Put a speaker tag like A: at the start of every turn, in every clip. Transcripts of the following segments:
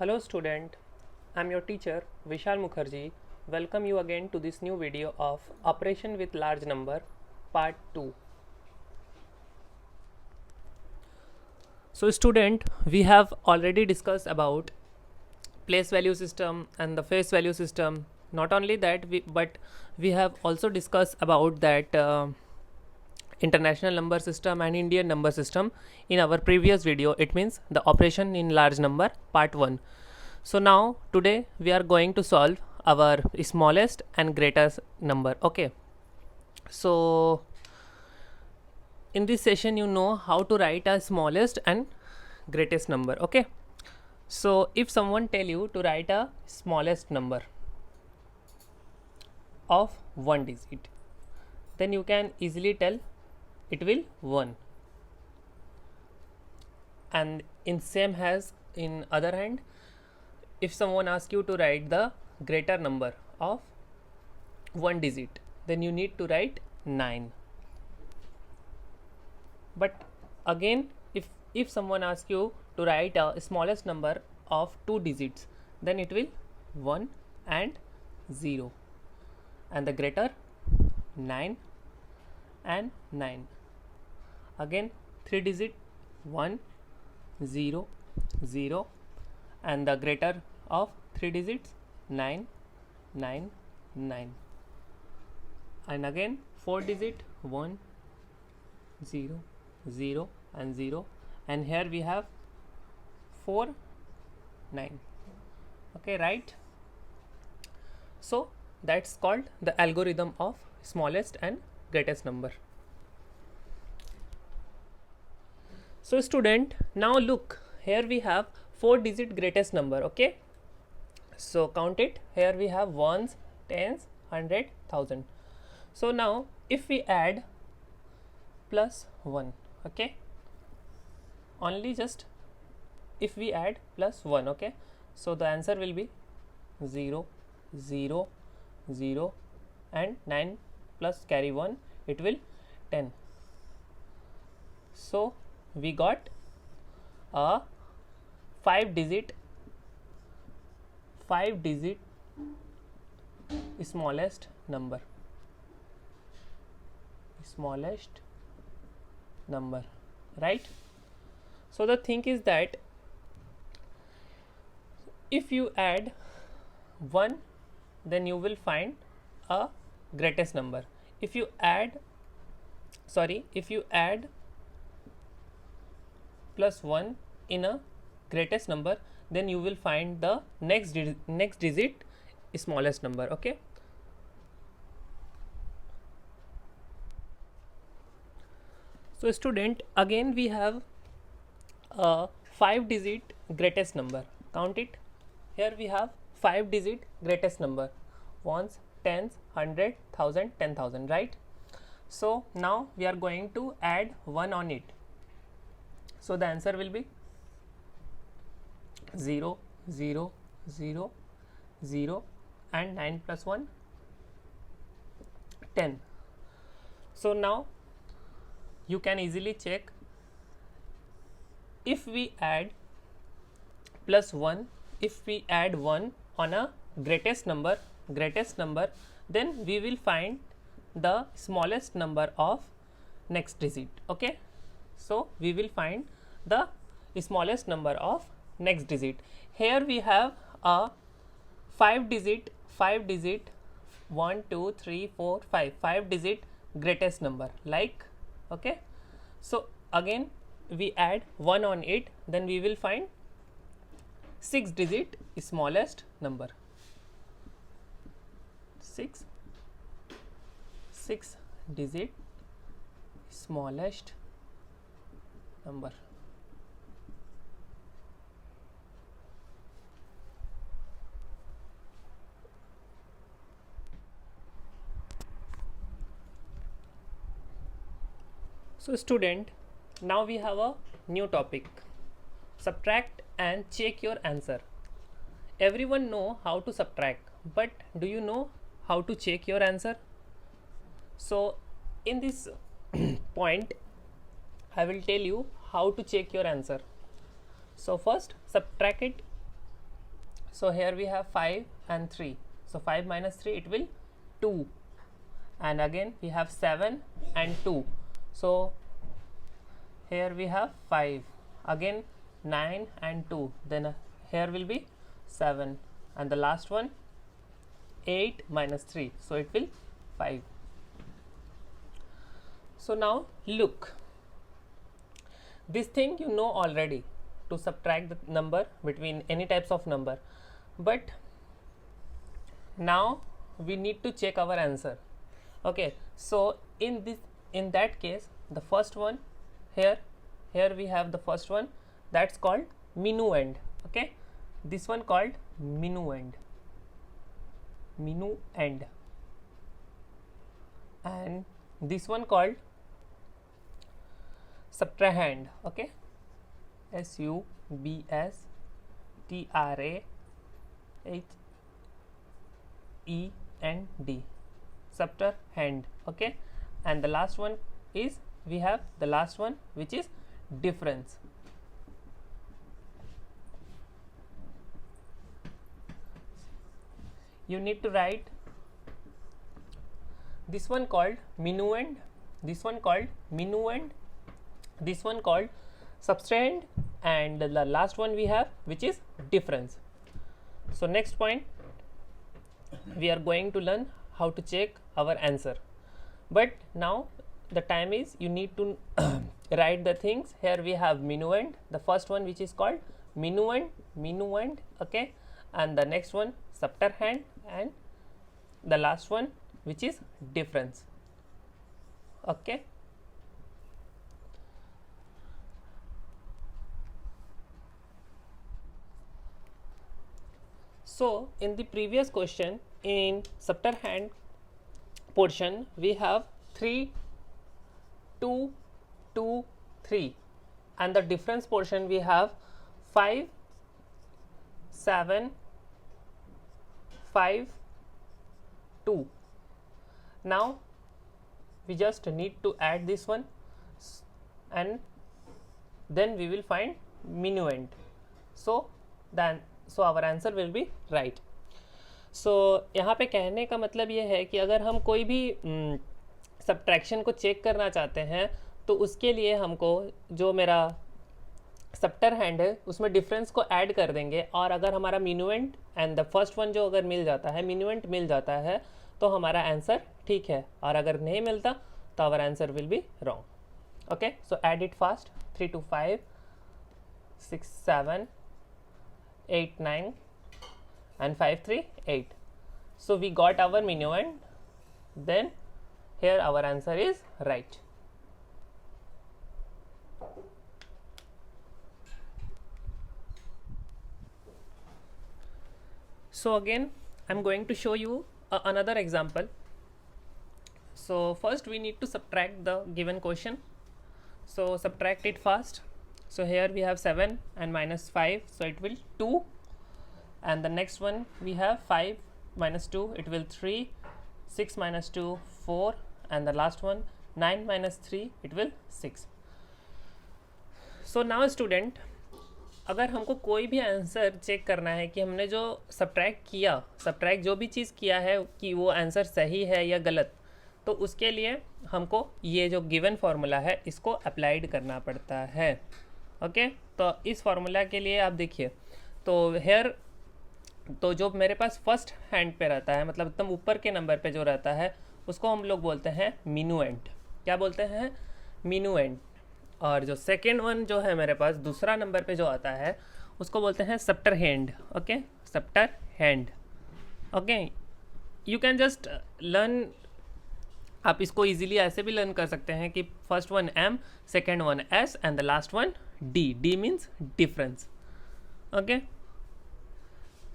A: Hello student, I am your teacher Vishal Mukherjee. Welcome you again to this new video of operation with large number part 2. So student, we have already discussed about place value system and the face value system. Not only that, but we have also discussed about that international number system and Indian number system in our previous video. It means the operation in large number part 1. So now today we are going to solve our smallest and greatest number. Okay, so in this session you know how to write a smallest and greatest number. Okay, so if someone tell you to write a smallest number of one digit, then you can easily tell it will 1, and in same as in other hand, if someone asks you to write the greater number of one digit, then you need to write 9. But again, if someone asks you to write a smallest number of 2 digits, then it will 1 and 0, and the greater 9 and 9. Again 3 digit 1 0 0, and the greater of 3 digits 9 9 9, and again 4 digit 1 0 0 and 0, and here we have 4 9. Okay, right? So that's called the algorithm of smallest and greatest number. So student, now look, here we have 4 digit greatest number. Okay, so count it. Here we have ones, tens, 100, 1000. So now if we add plus 1, okay, only just if we add plus 1, okay, so the answer will be 0 0 0, and 9 plus carry 1, it will 10. So we got a 5 digit smallest number, right? So the thing is that if you add 1, then you will find a greatest number. If you add plus 1 in a greatest number, then you will find the next digit smallest number. Okay, so student, again we have a 5 digit greatest number. Count it. Here we have 5 digit greatest number, ones, tens, 100, 1000, 10,000, right? So now we are going to add 1 on it. So the answer will be 0 0 0 0, and 9 plus 1 10. So now you can easily check, if we add plus 1, if we add 1 on a greatest number, then we will find the smallest number of next digit. Okay, so we will find the smallest number of next digit. Here we have a 5 digit 1 2 3 4 5 digit greatest number, like, okay, so again we add 1 on it, then we will find 6 digit smallest number, 6 digit smallest number. So student, now we have a new topic, subtract and check your answer. Everyone know how to subtract, but do you know how to check your answer? So in this point I will tell you how to check your answer. So first subtract it So here we have 5 and 3. So 5 minus 3, it will 2. And again we have 7 and 2. So here we have 5. Again 9 and 2. Then here will be 7. And the last one 8 minus 3. So it will 5. So now look. This thing you know already, to subtract the number between any types of number. But now we need to check our answer. Okay, so in that case, the first one here we have the first one, that's called minuend. Okay, this one called minuend, and this one called subtrahend. Okay, subtrahend, subtrahend. Okay, and the last one is, we have the last one which is difference. You need to write this one called minuend, this one called minuend, this one called subtrahend, and the last one we have which is difference. So next point, we are going to learn how to check our answer. But now the time is, you need to write the things. Here we have minuend, the first one which is called minuend. Okay, and the next one subtrahend, and the last one which is difference. Okay, so in the previous question, in subtrahend portion, we have 3, 2, 2, 3, and the difference portion we have 5, 7, 5, 2. Now we just need to add this one, and then we will find minuend. So our answer will be right. So यहाँ पे कहने का मतलब ये है कि अगर हम कोई भी सब्ट्रैक्शन को चेक करना चाहते हैं, तो उसके लिए हमको जो मेरा सबट्रहैंड है उसमें डिफरेंस को ऐड कर देंगे, और अगर हमारा minuend and the first one जो अगर मिल जाता है, minuend मिल जाता है, तो हमारा आंसर ठीक है, और अगर नहीं मिलता तो our answer will be wrong. Okay, so add it fast. 3 to 5, 6, 7, 8, 9 and 5, 3, 8. So we got our minuend. Then here our answer is right. So again I'm going to show you another example. So first we need to subtract the given question. So subtract it fast. So here we have 7 and minus 5, so it will 2, and the next one we have 5 minus 2, it will 3, 6 minus 2, 4, and the last one 9 minus 3, it will 6. So now student, अगर हमको कोई भी answer check करना है कि हमने जो subtract जो भी चीज़ किया है कि वो आंसर सही है या गलत, तो उसके लिए हमको ये जो गिवन फार्मूला है इसको अप्लाइड करना पड़ता है. ओके, तो इस फार्मूला के लिए आप देखिए, तो हेयर तो जो मेरे पास फर्स्ट हैंड पे रहता है, मतलब एकदम ऊपर के नंबर पे जो रहता है, उसको हम लोग बोलते हैं minuend. क्या बोलते हैं? minuend. और जो सेकेंड वन जो है मेरे पास दूसरा नंबर पे जो आता है, उसको बोलते हैं subtrahend. Okay, subtrahend. Okay, you can just learn, आप इसको इजीली ऐसे भी लर्न कर सकते हैं कि first one m, second one s and the last one d. d means difference. Okay,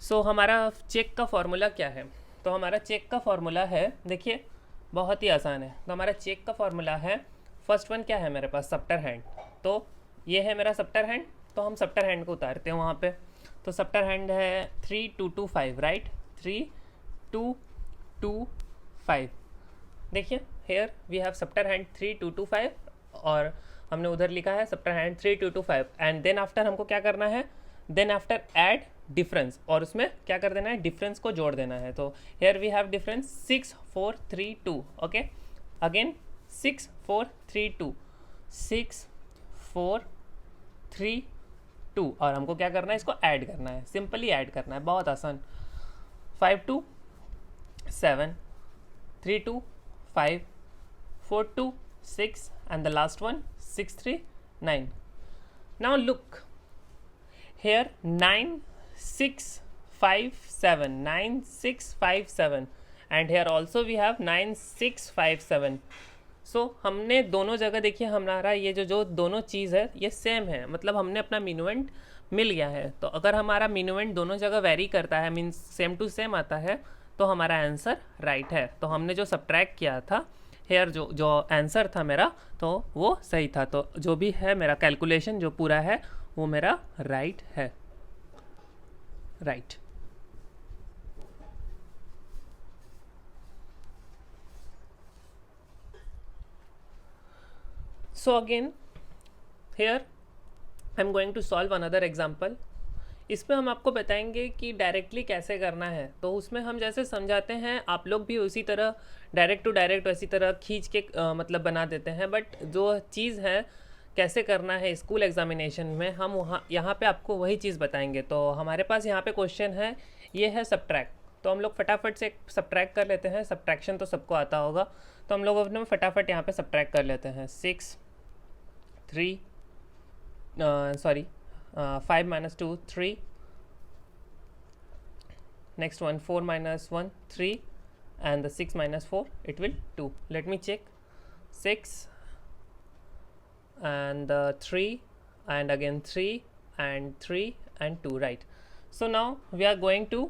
A: so हमारा चेक का फॉर्मूला क्या है? तो हमारा चेक का फॉर्मूला है, देखिए बहुत ही आसान है. तो हमारा चेक का फॉर्मूला है, फर्स्ट वन क्या है मेरे पास? सबट्रहैंड. तो ये है मेरा सबट्रहैंड, तो हम सबट्रहैंड को उतारते हैं वहाँ पे. तो सबट्रहैंड है 3, 2, 2, 5, राइट? 3, 2, 2, 5. देखिए हेयर वी हैव सबट्रहैंड 3, 2, 2, 5, और हमने उधर लिखा है सबट्रहैंड 3, 2, 2, 5, एंड देन आफ्टर हमको क्या करना है? देन आफ्टर ऐड डिफरेंस, और उसमें क्या कर देना है, डिफरेंस को जोड़ देना है. तो here we have difference 6 4 3 2. Okay, again 6 4 3 2, 6 4 3 2, और हमको क्या करना है, इसको ऐड करना है, सिंपली ऐड करना है, बहुत आसान. 5 2 7, 3 2 5, 4 2 6, and the last one 6 3 9. Now look here, 9 6 5 7, 9 6 5 7, and here also we have 9 6 5 7. सो हमने दोनों जगह देखिए हमारा ये जो दोनों चीज़ है ये सेम है, मतलब हमने अपना मिनुएंट मिल गया है. तो अगर हमारा मिनुएंट दोनों जगह वेरी करता है, मीन्स सेम टू सेम आता है, तो हमारा आंसर राइट है. तो हमने जो सब्ट्रैक्ट किया था हेयर, जो आंसर था मेरा, तो वो सही था. तो जो भी है मेरा कैलकुलेशन जो पूरा है वो मेरा राइट है. Right. So again here I am going to solve another example. इसमें हम आपको बताएंगे कि डायरेक्टली कैसे करना है. तो उसमें हम जैसे समझाते हैं आप लोग भी उसी तरह डायरेक्ट टू डायरेक्ट वैसी तरह खींच के मतलब बना देते हैं. बट जो चीज़ है कैसे करना है स्कूल एग्जामिनेशन में, हम वहाँ यहाँ पे आपको वही चीज़ बताएंगे. तो हमारे पास यहाँ पे क्वेश्चन है, ये है सब्ट्रैक्ट. तो हम लोग फटाफट से सब्ट्रैक्ट कर लेते हैं. सब्ट्रैक्शन तो सबको आता होगा, तो हम लोग अपने फटाफट यहाँ पे सब्ट्रैक्ट कर लेते हैं. 6 3 5 minus 2 3, next one 4 minus 1 3, and the 6 minus 4 it will 2. Let me check. 6 and 3 and again 3 and 3 and 2, right? So now we are going to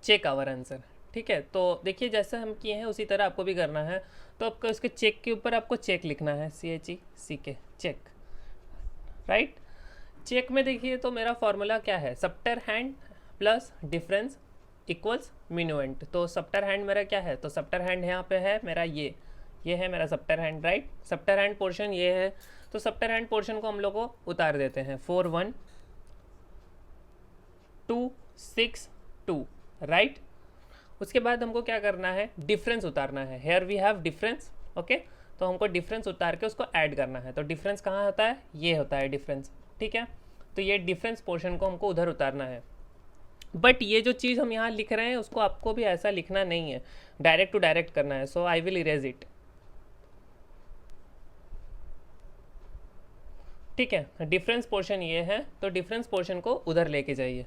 A: check our answer. ठीक है, तो देखिए जैसे हम किए हैं उसी तरह आपको भी करना है. तो आपको इसके चेक के ऊपर आपको चेक लिखना है, CHECK, चेक. राइट. चेक में देखिए तो मेरा फॉर्मूला क्या है, सब्टर हैंड प्लस डिफरेंस इक्वल्स मिनुएंट. तो सब्टर हैंड मेरा क्या है, तो सब्टर हैंड यहाँ पे है मेरा, ये है मेरा सब्टर हैंड. राइट. सब्टर हैंड पोर्शन ये है, तो सब्टर हैंड पोर्शन को हम लोग को उतार देते हैं. 4 1 2 6 2. राइट. उसके बाद हमको क्या करना है, डिफरेंस उतारना है. Here we have difference. Okay, तो हमको डिफरेंस उतार के उसको ऐड करना है. तो डिफरेंस कहाँ होता है, ये होता है डिफरेंस. ठीक है, तो ये डिफरेंस पोर्शन को हमको उधर उतारना है. बट ये जो चीज़ हम यहाँ लिख रहे हैं उसको आपको भी ऐसा लिखना नहीं है, डायरेक्ट टू डायरेक्ट करना है. सो आई विल इरेज इट. ठीक है, डिफरेंस पोर्शन ये है, तो डिफरेंस पोर्शन को उधर लेके जाइए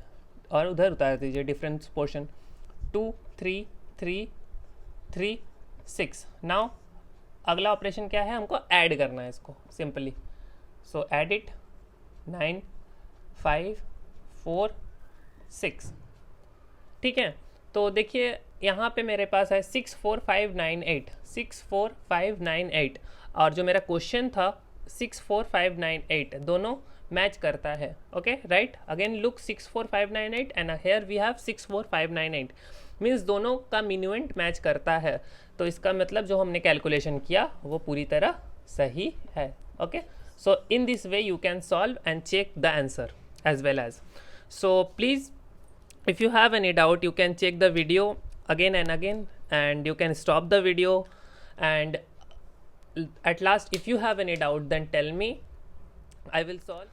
A: और उधर उतार दीजिए डिफरेंस पोर्शन. 2 3 3 3 6. नाउ अगला ऑपरेशन क्या है, हमको ऐड करना है इसको सिंपली. So add it. 9 5 4 6. ठीक है, तो देखिए यहाँ पे मेरे पास है 6 4 5 9 8, 6 4 5 9 8, और जो मेरा क्वेश्चन था 6 4 5 9 8, दोनों मैच करता है. Okay, right. Again look 6 4 5 9 8 and here we have 6 4 5 9 8, means दोनों का मिनुएंट मैच करता है. तो इसका मतलब जो हमने कैलकुलेशन किया वो पूरी तरह सही है. Okay, so in this way you can solve and check the answer as well as. So please, if you have any doubt you can check the video again and again, and you can stop the video, and at last if you have any doubt then tell me, I will solve.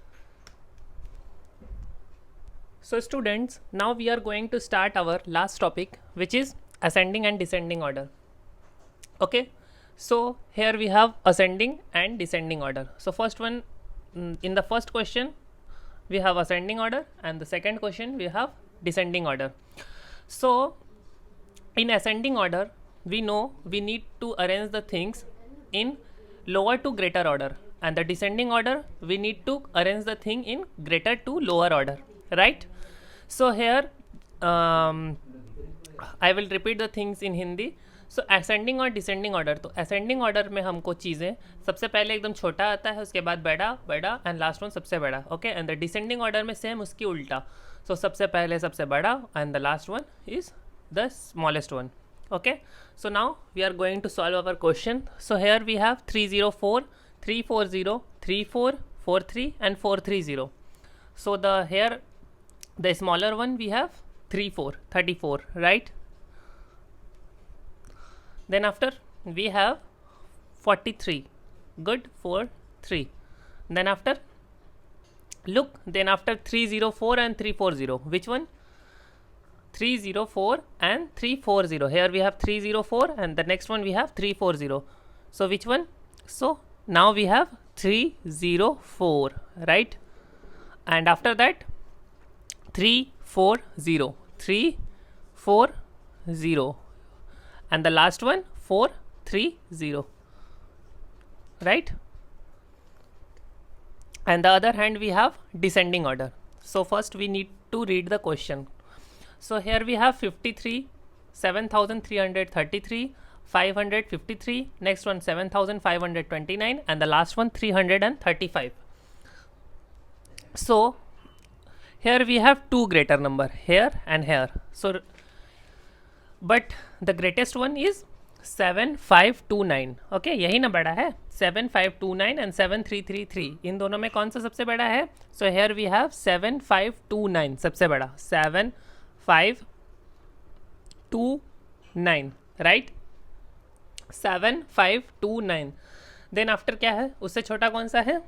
A: So students, now we are going to start our last topic, which is ascending and descending order. Okay, so here we have ascending and descending order. So first one, in the first question we have ascending order, and the second question we have descending order. So in ascending order we know we need to arrange the things in lower to greater order, and the descending order we need to arrange the thing in greater to lower order, right? So here I will repeat the things in Hindi. So ascending और descending order, तो ascending order में हमको चीज़ें सबसे पहले एकदम छोटा आता है, उसके बाद बड़ा बड़ा एंड लास्ट वन सबसे बड़ा. Okay, and the descending order में सेम उसकी उल्टा. सो सबसे पहले सबसे बड़ा and the last one is the smallest one. Okay, so now we are going to solve our question. So here we have 304 340 34 43 and 430. So the smaller one we have 34, right? Then after we have 43. Good, 4 3. Then after, look, then after 304 and 340, which one? 304 and 340. Here we have 304 and the next one we have 340. So which one? So now we have 304, right? And after that 340, and the last one 430, right? And the other hand we have descending order. So first we need to read the question. So here we have 53, 7333, 553, next one 7529, and the last one 335. So here we have two greater number, here and here. So but the greatest one is 7529. Okay, यही ना बड़ा है. 7529 and 7333, इन दोनों में कौन सा सबसे बड़ा है? सो हेयर वी हैव 7529 सबसे बड़ा, 7529, राइट? 7529. देन आफ्टर क्या है? उससे छोटा कौन सा है?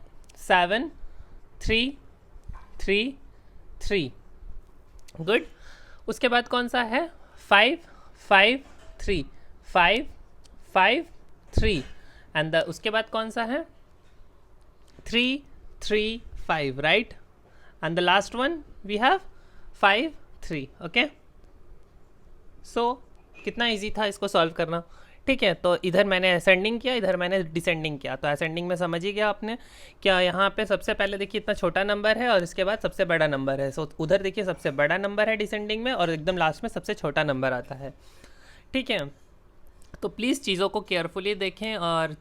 A: 7333. गुड. उसके बाद कौन सा है? 553, 553, एंड उसके बाद कौन सा है? 335, right? And the last one we have 53. Okay, so कितना इजी था इसको सॉल्व करना. ठीक है, तो इधर मैंने असेंडिंग किया, इधर मैंने डिसेंडिंग किया. तो असेंडिंग में समझ ही गया आपने क्या. यहाँ पे सबसे पहले देखिए इतना छोटा नंबर है और इसके बाद सबसे बड़ा नंबर है. सो उधर देखिए सबसे बड़ा नंबर है डिसेंडिंग में और एकदम लास्ट में सबसे छोटा नंबर आता है. ठीक है, तो प्लीज़ चीज़ों को केयरफुली देखें और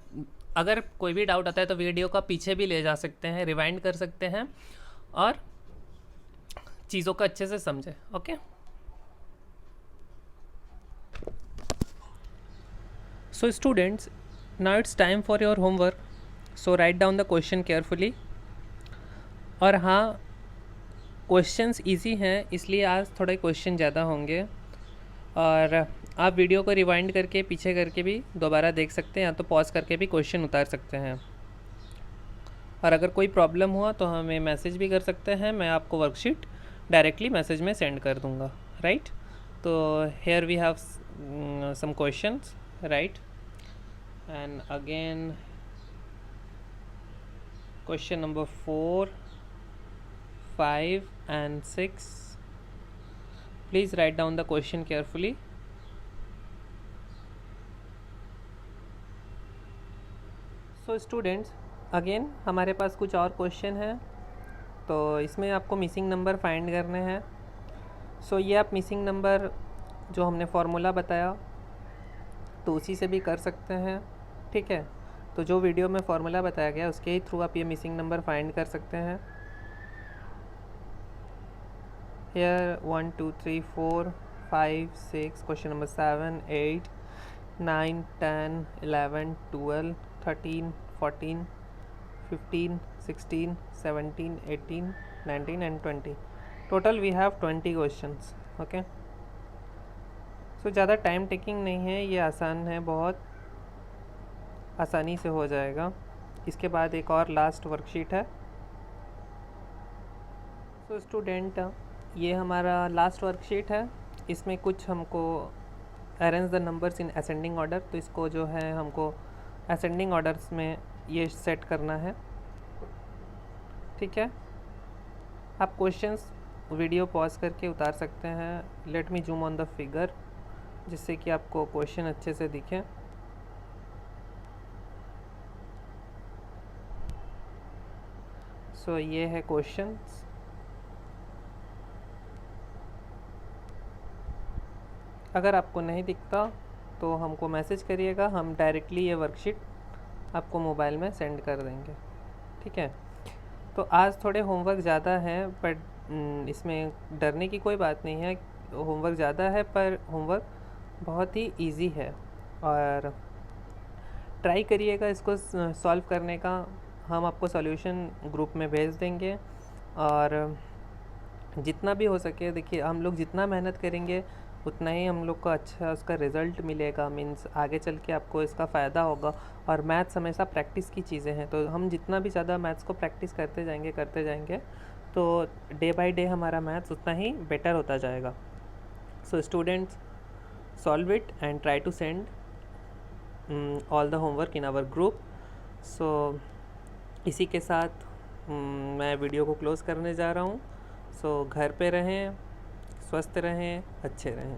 A: अगर कोई भी डाउट आता है तो वीडियो का पीछे भी ले जा सकते हैं, रिवाइंड कर सकते हैं और चीज़ों को अच्छे से समझें. Okay, so students, now it's time for your homework. So write down the question carefully. और हाँ, क्वेश्चंस इजी हैं इसलिए आज थोड़े क्वेश्चन ज़्यादा होंगे और आप वीडियो को रिवाइंड करके पीछे करके भी दोबारा देख सकते हैं या तो पॉज करके भी क्वेश्चन उतार सकते हैं. और अगर कोई प्रॉब्लम हुआ तो हमें मैसेज भी कर सकते हैं, मैं आपको वर्कशीट डायरेक्टली मैसेज में सेंड कर दूँगा, राइट? तो here we have some questions, right? And again question number 4, 5 and 6. Please write down the question carefully. So students, again हमारे पास कुछ और क्वेश्चन है तो इसमें आपको मिसिंग नंबर फाइंड करने हैं. सो ये आप मिसिंग नंबर जो हमने फॉर्मूला बताया तो उसी से भी कर सकते हैं. ठीक है, तो जो वीडियो में फॉर्मूला बताया गया उसके ही थ्रू आप ये मिसिंग नंबर फाइंड कर सकते हैं. Here 1 2 3 4 5 6, question number 7 8 9 10 11 12 13 14 15 16 17 18 19 and 20. Total we have 20 questions. Okay, so ज़्यादा टाइम टेकिंग नहीं है, ये आसान है, बहुत आसानी से हो जाएगा. इसके बाद एक और लास्ट वर्कशीट है. सो स्टूडेंट, ये हमारा लास्ट वर्कशीट है. इसमें कुछ हमको arrange the numbers in ascending order, तो इसको जो है हमको असेंडिंग ऑर्डर्स में ये सेट करना है. ठीक है, आप क्वेश्चंस वीडियो पॉज करके उतार सकते हैं. Let me zoom on the figure जिससे कि आपको क्वेश्चन अच्छे से दिखे. सो ये है क्वेश्चंस. अगर आपको नहीं दिखता तो हमको मैसेज करिएगा, हम डायरेक्टली ये वर्कशीट आपको मोबाइल में सेंड कर देंगे. ठीक है, तो आज थोड़े होमवर्क ज़्यादा हैं पर इसमें डरने की कोई बात नहीं है. होमवर्क ज़्यादा है पर होमवर्क बहुत ही इजी है और ट्राई करिएगा इसको सॉल्व करने का. हम आपको सॉल्यूशन ग्रुप में भेज देंगे
B: और जितना भी हो सके, देखिए हम लोग जितना मेहनत करेंगे उतना ही हम लोग को अच्छा उसका रिज़ल्ट मिलेगा, मीन्स आगे चल के आपको इसका फ़ायदा होगा। और मैथ्स हमेशा प्रैक्टिस की चीज़ें हैं, तो हम जितना भी ज़्यादा मैथ्स को प्रैक्टिस करते जाएंगे तो डे बाय डे हमारा मैथ्स उतना ही बेटर होता जाएगा। So students, solve it and try to send all the homework in our group. So इसी के साथ मैं वीडियो को क्लोज़ करने जा रहा हूँ। सो घर पे रहें, स्वस्थ रहें, अच्छे रहें।